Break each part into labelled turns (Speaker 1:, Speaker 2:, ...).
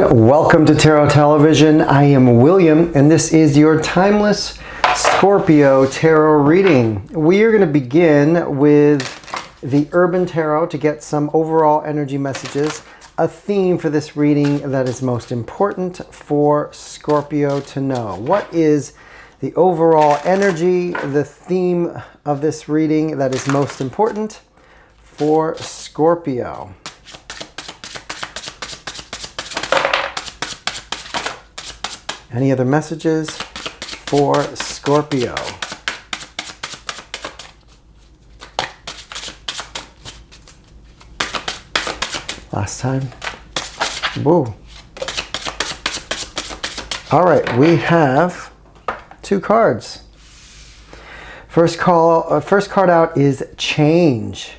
Speaker 1: everyone, welcome to Tarot Television. I am William and this is your timeless Scorpio tarot reading. We are going to begin with the Urban Tarot to get some overall energy messages, a theme for this reading that is most important for Scorpio to know. What is the overall energy, the theme of this reading that is most important for Scorpio? Any other messages for Scorpio? Last time. Woo. All right, we have two cards. First card out is Change.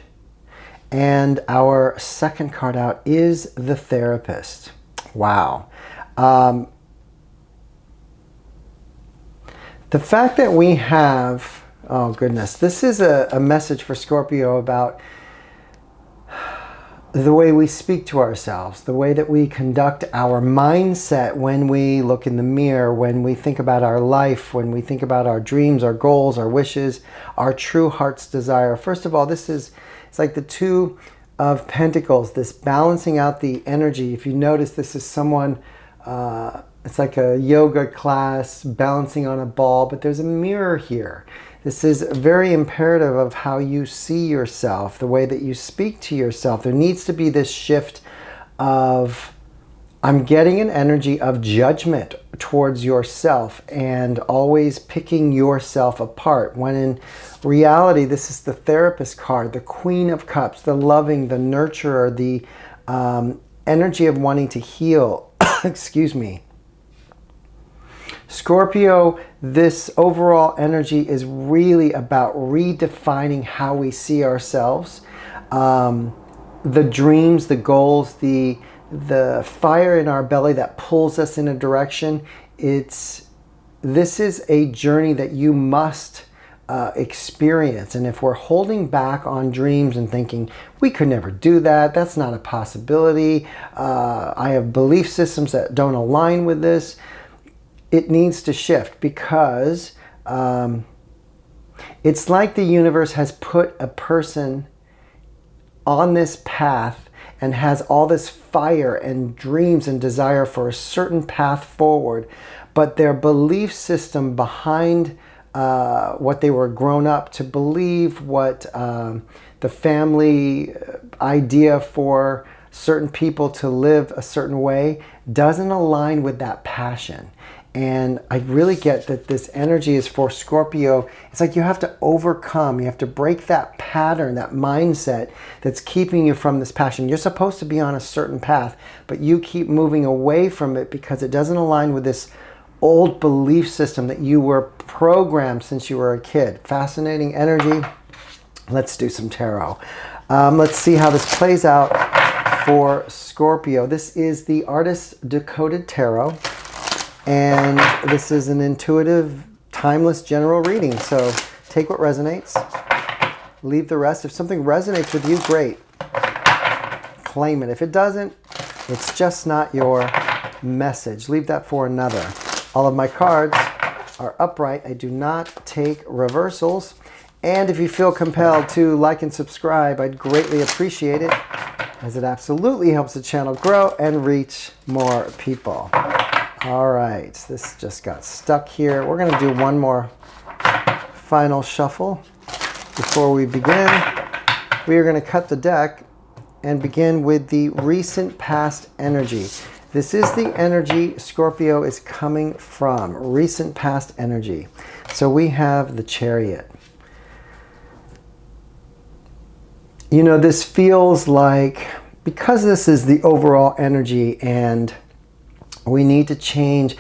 Speaker 1: And our second card out is the Therapist. Wow. The fact that we have, oh goodness, this is a message for Scorpio about the way we speak to ourselves, the way that we conduct our mindset when we look in the mirror, when we think about our life, when we think about our dreams, our goals, our wishes, our true heart's desire. First of all, it's like the Two of Pentacles, this balancing out the energy. If you notice, this is someone, it's like a yoga class balancing on a ball, but there's a mirror here. This is very imperative of how you see yourself, the way that you speak to yourself. There needs to be this shift of, I'm getting an energy of judgment towards yourself and always picking yourself apart. When in reality, this is the Therapist card, the Queen of Cups, the loving, the nurturer, the energy of wanting to heal. Excuse me. Scorpio, this overall energy is really about redefining how we see ourselves. The dreams, the goals, the fire in our belly that pulls us in a direction. This is a journey that you must experience. And if we're holding back on dreams and thinking, we could never do that, that's not a possibility, I have belief systems that don't align with this, it needs to shift, because it's like the universe has put a person on this path and has all this fire and dreams and desire for a certain path forward, but their belief system behind what they were grown up to believe, what the family idea for certain people to live a certain way doesn't align with that passion. And I really get that this energy is for Scorpio. It's like you have to overcome, you have to break that pattern, that mindset that's keeping you from this passion. You're supposed to be on a certain path, but you keep moving away from it because it doesn't align with this old belief system that you were programmed since you were a kid. Fascinating energy. Let's do some tarot. Let's see how this plays out for Scorpio. This is the Artist's Decoded Tarot. And this is an intuitive, timeless general reading. So take what resonates, leave the rest. If something resonates with you, great. Claim it. If it doesn't, it's just not your message. Leave that for another. All of my cards are upright. I do not take reversals. And if you feel compelled to like and subscribe, I'd greatly appreciate it, as it absolutely helps the channel grow and reach more people. All right, this just got stuck here. We're going to do one more final shuffle before we begin. We are going to cut the deck and begin with the recent past energy. This is the energy Scorpio is coming from, recent past energy. So we have the Chariot. You know, this feels like, because this is the overall energy and we need to change.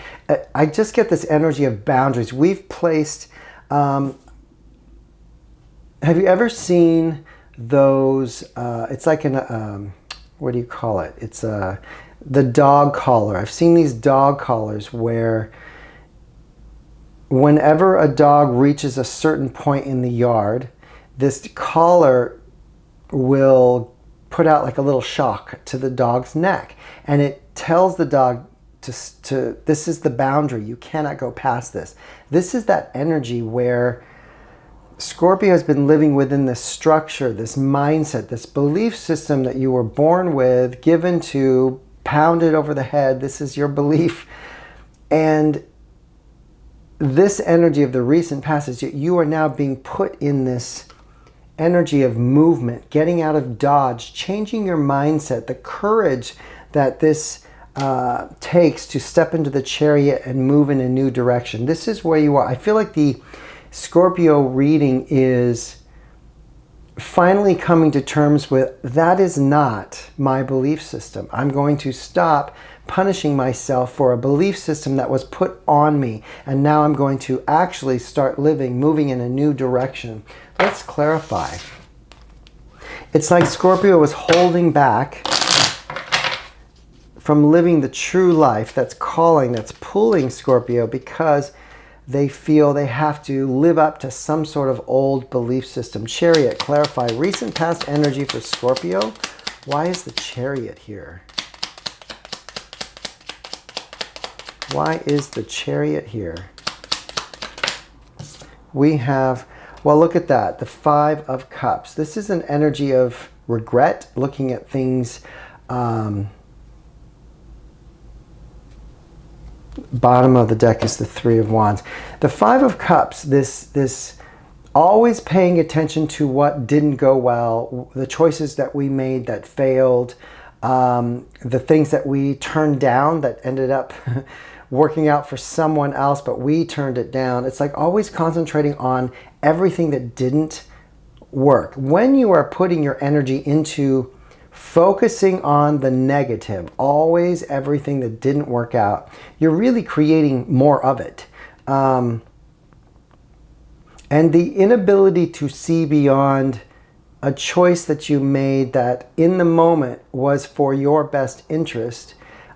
Speaker 1: I just get this energy of boundaries. We've placed, have you ever seen those, it's like an, what do you call it? It's the dog collar. I've seen these dog collars where whenever a dog reaches a certain point in the yard, this collar will put out like a little shock to the dog's neck, and it tells the dog to this is the boundary. You cannot go past this. This is that energy where Scorpio has been living within this structure, this mindset, this belief system that you were born with, given to, pounded over the head. This is your belief. And this energy of the recent past, you are now being put in this energy of movement, getting out of dodge, changing your mindset, the courage that this takes to step into the chariot and move in a new direction. This is where you are. I feel like the Scorpio reading is finally coming to terms with, that is not my belief system. I'm going to stop punishing myself for a belief system that was put on me, and now I'm going to actually start living, moving in a new direction. Let's clarify. It's like Scorpio was holding back from living the true life that's calling, that's pulling Scorpio, because they feel they have to live up to some sort of old belief system. Chariot, clarify. Recent past energy for Scorpio. Why is the Chariot here? Why is the Chariot here? We have, well, look at that. The Five of Cups. This is an energy of regret, looking at things. Bottom of the deck is the Three of Wands. The Five of Cups, this always paying attention to what didn't go well, the choices that we made that failed, the things that we turned down that ended up working out for someone else, but we turned it down. It's like always concentrating on everything that didn't work. When you are putting your energy into focusing on the negative, always everything that didn't work out, you're really creating more of it. And the inability to see beyond a choice that you made that in the moment was for your best interest,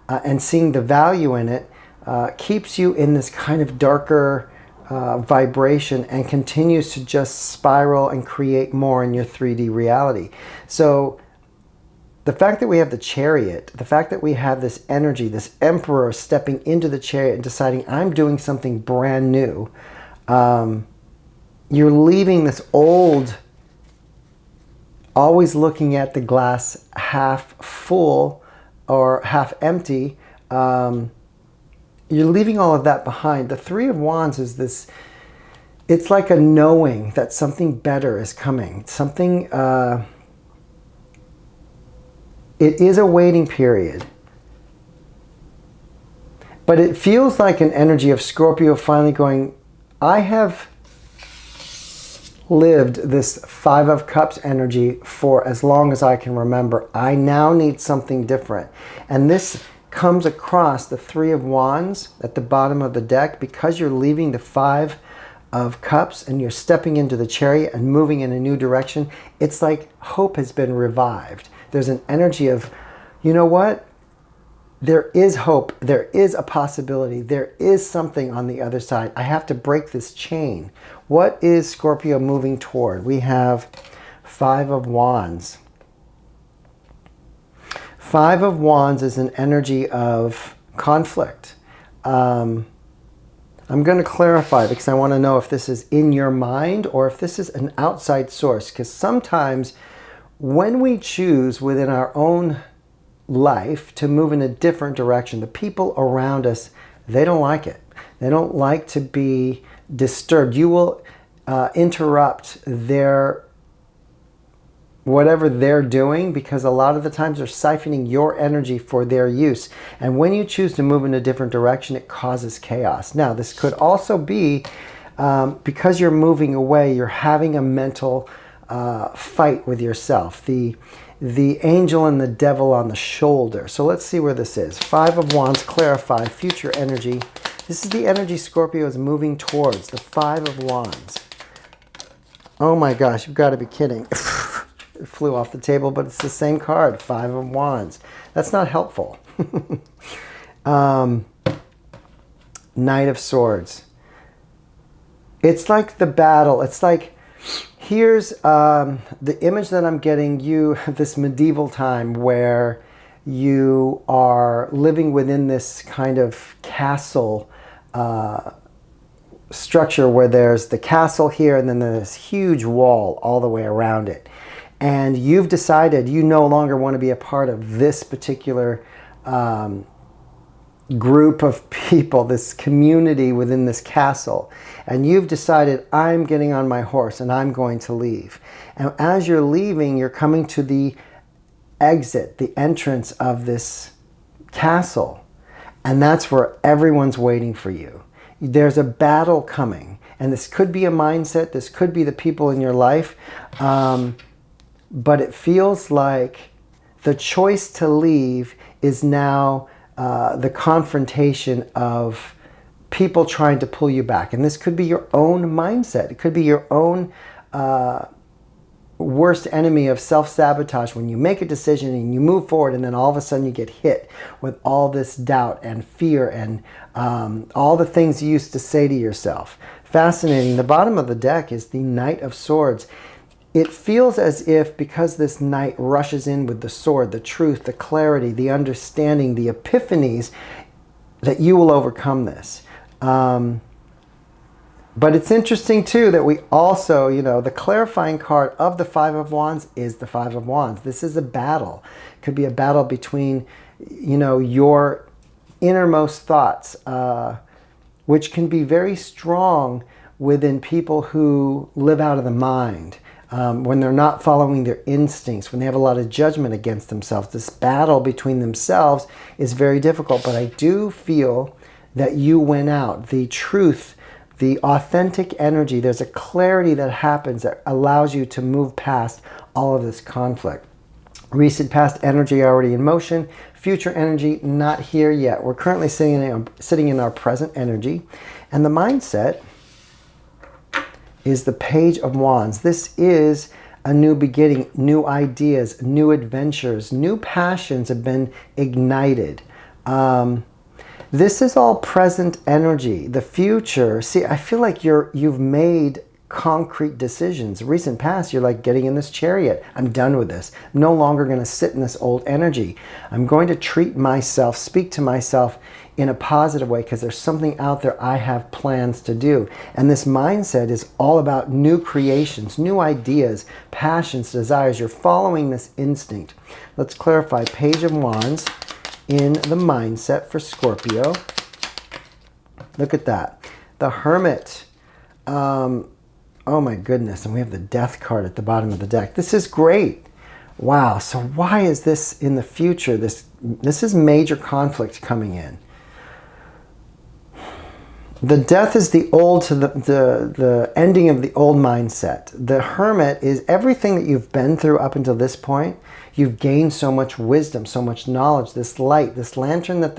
Speaker 1: and seeing the value in it, keeps you in this kind of darker vibration and continues to just spiral and create more in your 3D reality. So the fact that we have the Chariot, the fact that we have this energy, this Emperor stepping into the Chariot and deciding, I'm doing something brand new. You're leaving this old, always looking at the glass half full or half empty. You're leaving all of that behind. The Three of Wands is this, it's like a knowing that something better is coming. Something, it is a waiting period. But it feels like an energy of Scorpio finally going, I have lived this Five of Cups energy for as long as I can remember. I now need something different. And this comes across the Three of Wands at the bottom of the deck, because you're leaving the Five of Cups and you're stepping into the Chariot and moving in a new direction. It's like hope has been revived. There's an energy of, you know what? There is hope. There is a possibility. There is something on the other side. I have to break this chain. What is Scorpio moving toward? We have Five of Wands. Five of Wands is an energy of conflict. I'm going to clarify because I want to know if this is in your mind or if this is an outside source. Because sometimes when we choose within our own life to move in a different direction, the people around us, they don't like it. They don't like to be disturbed. You will interrupt their whatever they're doing, because a lot of the times they're siphoning your energy for their use. And when you choose to move in a different direction, it causes chaos. Now, this could also be because you're moving away, you're having a mental fight with yourself. The angel and the devil on the shoulder. So let's see where this is. Five of Wands, clarify, future energy. This is the energy Scorpio is moving towards, the Five of Wands. Oh my gosh, you've got to be kidding. It flew off the table, but it's the same card, Five of Wands. That's not helpful. Knight of Swords. It's like the battle. It's like, here's the image that I'm getting you, this medieval time where you are living within this kind of castle structure where there's the castle here and then there's this huge wall all the way around it. And you've decided you no longer want to be a part of this particular group of people, this community within this castle. And you've decided, I'm getting on my horse and I'm going to leave. And as you're leaving, you're coming to the exit, the entrance of this castle. And that's where everyone's waiting for you. There's a battle coming. And this could be a mindset. This could be the people in your life. But it feels like the choice to leave is now the confrontation of people trying to pull you back. And this could be your own mindset. It could be your own worst enemy of self-sabotage when you make a decision and you move forward and then all of a sudden you get hit with all this doubt and fear and all the things you used to say to yourself. Fascinating. The bottom of the deck is the Knight of Swords. It feels as if, because this knight rushes in with the sword, the truth, the clarity, the understanding, the epiphanies, that you will overcome this. But it's interesting too that we also, the clarifying card of the Five of Wands is the Five of Wands. This is a battle. It could be a battle between, your innermost thoughts, which can be very strong within people who live out of the mind. When they're not following their instincts, when they have a lot of judgment against themselves. This battle between themselves is very difficult, but I do feel that you win out. The truth, the authentic energy, there's a clarity that happens that allows you to move past all of this conflict. Recent past energy already in motion, future energy not here yet. We're currently sitting in our present energy, and the mindset is the Page of Wands. This is a new beginning, new ideas, new adventures, new passions have been ignited. This is all present energy. The future, see, I feel like you've made concrete decisions. Recent past, you're like getting in this chariot. I'm done with this. I'm no longer going to sit in this old energy. I'm going to treat myself, speak to myself in a positive way because there's something out there I have plans to do. And this mindset is all about new creations, new ideas, passions, desires. You're following this instinct. Let's clarify. Page of Wands in the mindset for Scorpio. Look at that. The Hermit. Oh my goodness. And we have the Death card at the bottom of the deck. This is great. Wow. So why is this in the future? This is major conflict coming in. The Death is the ending of the old mindset. The Hermit is everything that you've been through up until this point. You've gained so much wisdom, so much knowledge. This light, this lantern that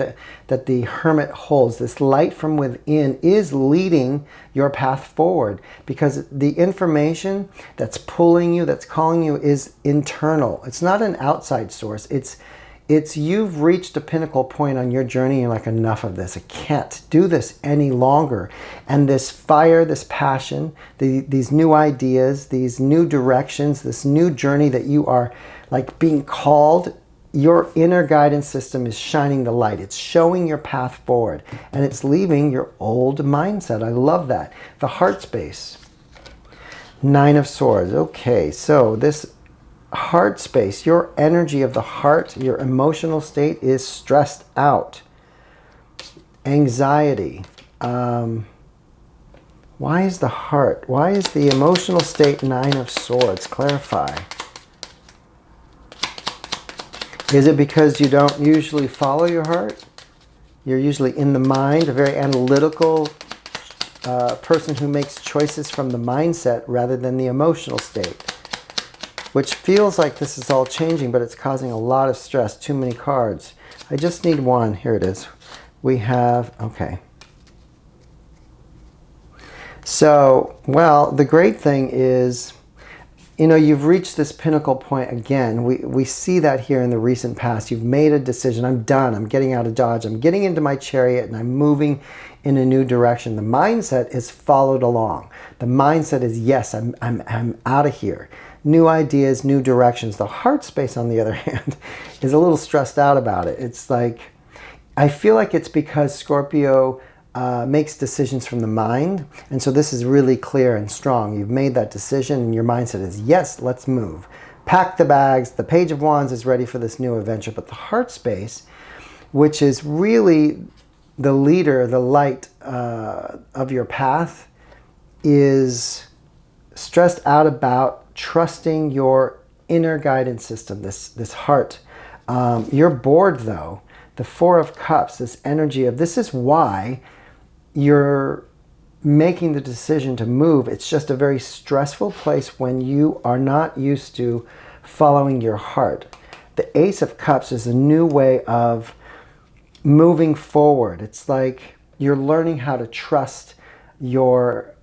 Speaker 1: the Hermit holds, this light from within is leading your path forward, because the information that's pulling you, that's calling you, is internal. It's not an outside source. It's you've reached a pinnacle point on your journey. You're like, enough of this. I can't do this any longer. And this fire, this passion, these new ideas, these new directions, this new journey that you are like being called, your inner guidance system is shining the light. It's showing your path forward. And it's leaving your old mindset. I love that. The heart space. Nine of Swords. Okay, so this heart space, your energy of the heart, your emotional state is stressed out. Anxiety. Why is the heart? Why is the emotional state Nine of Swords? Clarify. Is it because you don't usually follow your heart? You're usually in the mind, a very analytical person who makes choices from the mindset rather than the emotional state. Which feels like this is all changing, but it's causing a lot of stress. Too many cards. I just need one. Here it is. We have, okay. So, well, the great thing is, you've reached this pinnacle point again. We see that here in the recent past. You've made a decision. I'm done. I'm getting out of Dodge. I'm getting into my chariot and I'm moving in a new direction. The mindset is followed along. The mindset is, yes, I'm out of here. New ideas, new directions. The heart space, on the other hand, is a little stressed out about it. It's like, I feel like it's because Scorpio makes decisions from the mind. And so this is really clear and strong. You've made that decision and your mindset is, yes, let's move. Pack the bags. The Page of Wands is ready for this new adventure. But the heart space, which is really the leader, the light of your path, is stressed out about trusting your inner guidance system, this heart. You're bored though. The Four of Cups, this energy of, this is why you're making the decision to move. It's just a very stressful place when you are not used to following your heart. The Ace of Cups is a new way of moving forward. It's like you're learning how to trust your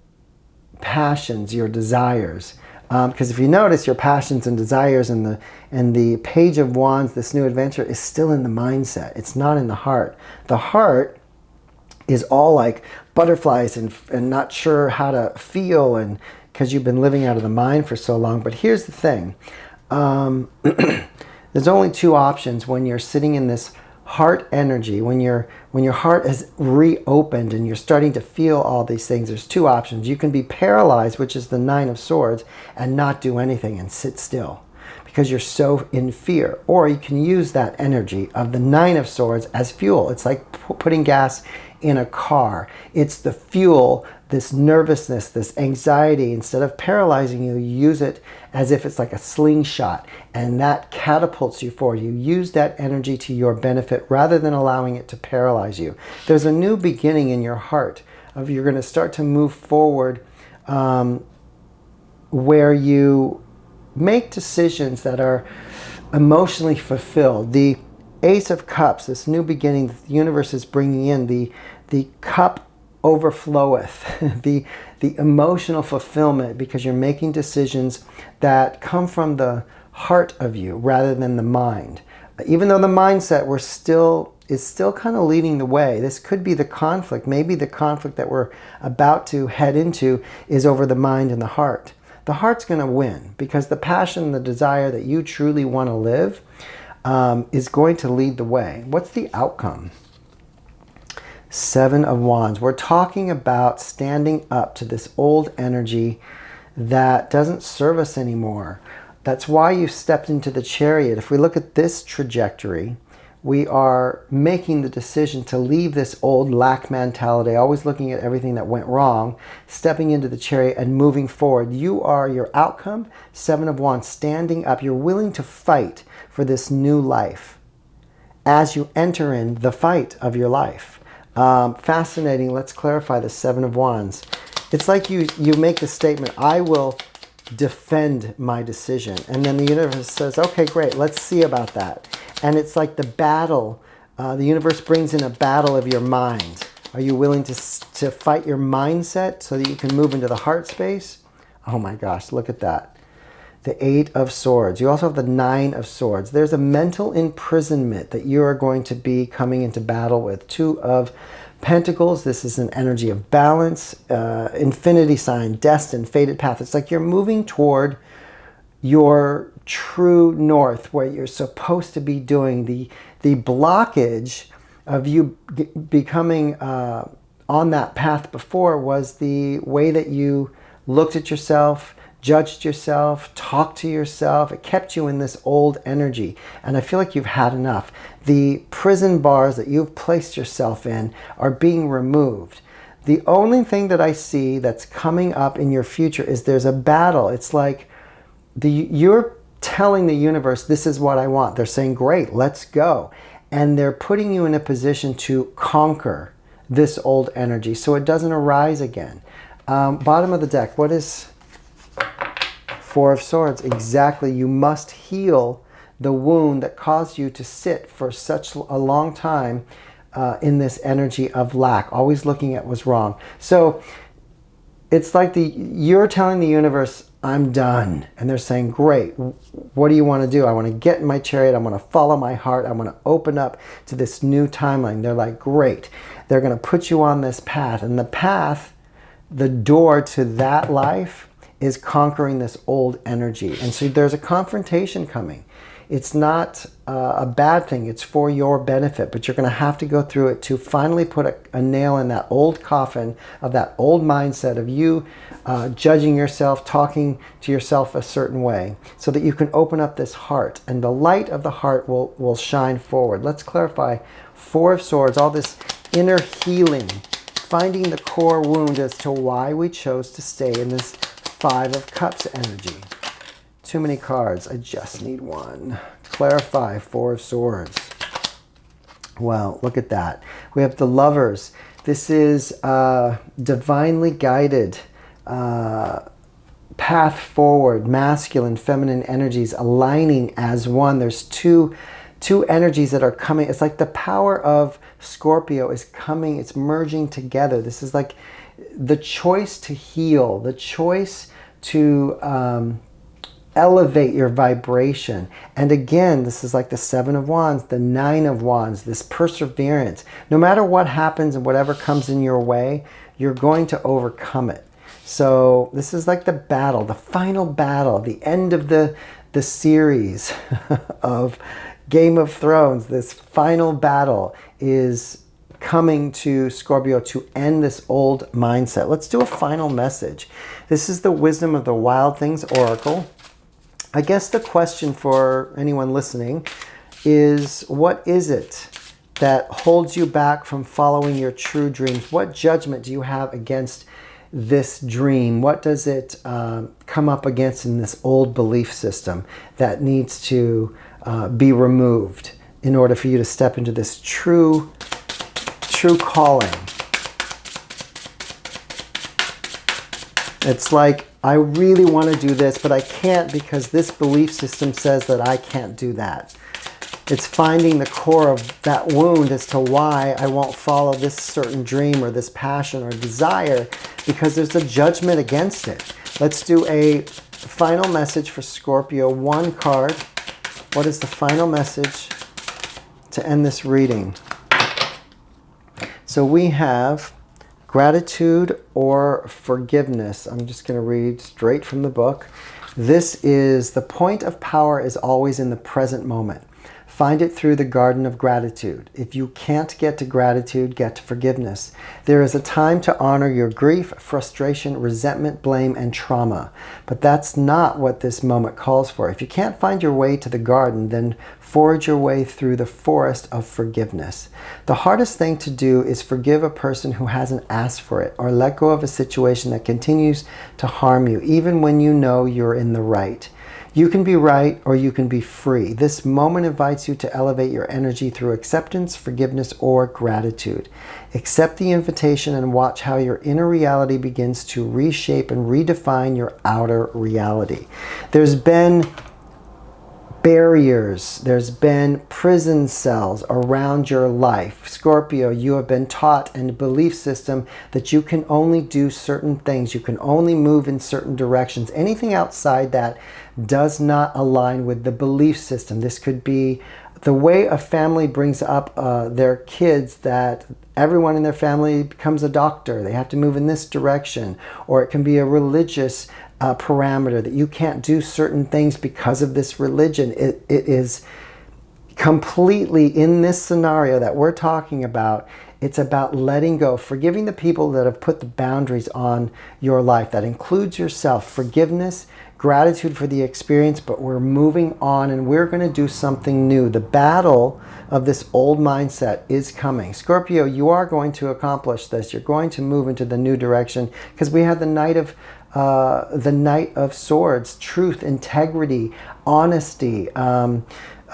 Speaker 1: passions, your desires. Because if you notice, your passions and desires and the Page of Wands, this new adventure, is still in the mindset. It's not in the heart. The heart is all like butterflies and not sure how to feel, and because you've been living out of the mind for so long. But here's the thing. There's only two options when you're sitting in this heart energy, when your heart is reopened and you're starting to feel all these things. There's two options. You can be paralyzed, which is the Nine of Swords, and not do anything and sit still because you're so in fear. Or you can use that energy of the Nine of Swords as fuel. It's like putting gas in a car. It's the fuel, this nervousness, this anxiety. Instead of paralyzing you, you use it as if it's like a slingshot, and that catapults you forward. You use that energy to your benefit rather than allowing it to paralyze you. There's a new beginning in your heart of, you're going to start to move forward where you make decisions that are emotionally fulfilled. The Ace of Cups, this new beginning that the universe is bringing in, the cup overfloweth, the emotional fulfillment, because you're making decisions that come from the heart of you rather than the mind. Even though the mindset is still kind of leading the way. This could be the conflict. Maybe the conflict that we're about to head into is over the mind and the heart. The heart's going to win because the passion, the desire that you truly want to live is going to lead the way. What's the outcome? Seven of Wands. We're talking about standing up to this old energy that doesn't serve us anymore. That's why you stepped into the Chariot. If we look at this trajectory, we are making the decision to leave this old lack mentality, always looking at everything that went wrong, stepping into the Chariot and moving forward. You are your outcome. Seven of Wands, standing up. You're willing to fight for this new life as you enter in the fight of your life. Fascinating. Let's clarify the Seven of Wands. It's like you make the statement, I will defend my decision. And then the universe says, okay, great, let's see about that. And it's like the battle. The universe brings in a battle of your mind. Are you willing to fight your mindset so that you can move into the heart space? Oh my gosh, look at that. The Eight of Swords. You also have the Nine of Swords. There's a mental imprisonment that you are going to be coming into battle with. Two of Pentacles. This is an energy of balance. Infinity sign, destined, fated path. It's like you're moving toward your true north, where you're supposed to be doing. The blockage of you becoming on that path before was the way that you looked at yourself, judged yourself, talked to yourself. It kept you in this old energy. And I feel like you've had enough. The prison bars that you've placed yourself in are being removed. The only thing that I see that's coming up in your future is there's a battle. It's like you're telling the universe, this is what I want. They're saying, great, let's go. And they're putting you in a position to conquer this old energy so it doesn't arise again. Bottom of the deck, what is Four of Swords? Exactly. You must heal the wound that caused you to sit for such a long time in this energy of lack, always looking at what's wrong. So it's like you're telling the universe, I'm done. And they're saying, great, what do you want to do? I want to get in my chariot. I want to follow my heart. I want to open up to this new timeline. They're like, great. They're going to put you on this path. And the path, the door to that life is conquering this old energy. And so there's a confrontation coming. It's not a bad thing. It's for your benefit, but you're going to have to go through it to finally put a nail in that old coffin of that old mindset of you judging yourself, talking to yourself a certain way, so that you can open up this heart, and the light of the heart will shine forward. Let's clarify. Four of Swords, all this inner healing, finding the core wound as to why we chose to stay in this Five of Cups energy. Too many cards. I just need one. Clarify. Four of Swords. Well, look at that. We have the Lovers. This is divinely guided path forward. Masculine, feminine energies aligning as one. There's two energies that are coming. It's like the power of Scorpio is coming. It's merging together. This is like the choice to heal, the choice to elevate your vibration. And again, this is like the Seven of Wands, the Nine of Wands, this perseverance. No matter what happens and whatever comes in your way, you're going to overcome it. So this is like the battle, the final battle, the end of the series of Game of Thrones. This final battle is coming to Scorpio to end this old mindset. Let's do a final message. This is the Wisdom of the Wild Things Oracle. I guess the question for anyone listening is, what is it that holds you back from following your true dreams? What judgment do you have against this dream? What does it come up against in this old belief system that needs to be removed in order for you to step into this true calling? It's like, I really want to do this, but I can't because this belief system says that I can't do that. It's finding the core of that wound as to why I won't follow this certain dream or this passion or desire, because there's a judgment against it. Let's do a final message for Scorpio. One card. What is the final message to end this reading? So we have gratitude or forgiveness. I'm just going to read straight from the book. This is, the point of power is always in the present moment. Find it through the garden of gratitude. If you can't get to gratitude, get to forgiveness. There is a time to honor your grief, frustration, resentment, blame, and trauma. But that's not what this moment calls for. If you can't find your way to the garden, then forge your way through the forest of forgiveness. The hardest thing to do is forgive a person who hasn't asked for it, or let go of a situation that continues to harm you, even when you know you're in the right. You can be right or you can be free. This moment invites you to elevate your energy through acceptance, forgiveness, or gratitude. Accept the invitation and watch how your inner reality begins to reshape and redefine your outer reality. There's been barriers, there's been prison cells around your life. Scorpio, you have been taught in a belief system that you can only do certain things, you can only move in certain directions. Anything outside that does not align with the belief system. This could be the way a family brings up their kids, that everyone in their family becomes a doctor, they have to move in this direction, or it can be a religious parameter that you can't do certain things because of this religion. It is completely, in this scenario that we're talking about, it's about letting go, forgiving the people that have put the boundaries on your life. That includes yourself. Forgiveness, gratitude for the experience, but we're moving on and we're going to do something new. The battle of this old mindset is coming. Scorpio, you are going to accomplish this. You're going to move into the new direction, because we have the Knight of Swords, truth, integrity, honesty,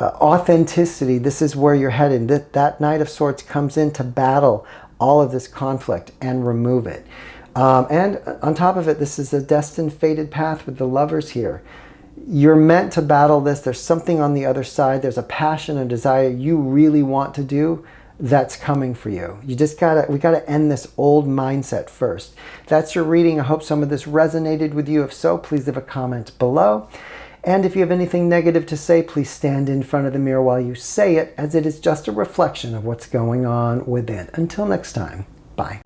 Speaker 1: authenticity. This is where you're headed. That Knight of Swords comes in to battle all of this conflict and remove it. And on top of it, this is a destined, fated path with the Lovers here. You're meant to battle this. There's something on the other side. There's a passion and desire you really want to do that's coming for you. We gotta end this old mindset first. That's your reading. I hope some of this resonated with you. If so, please leave a comment below. And if you have anything negative to say, please stand in front of the mirror while you say it, as it is just a reflection of what's going on within. Until next time, bye.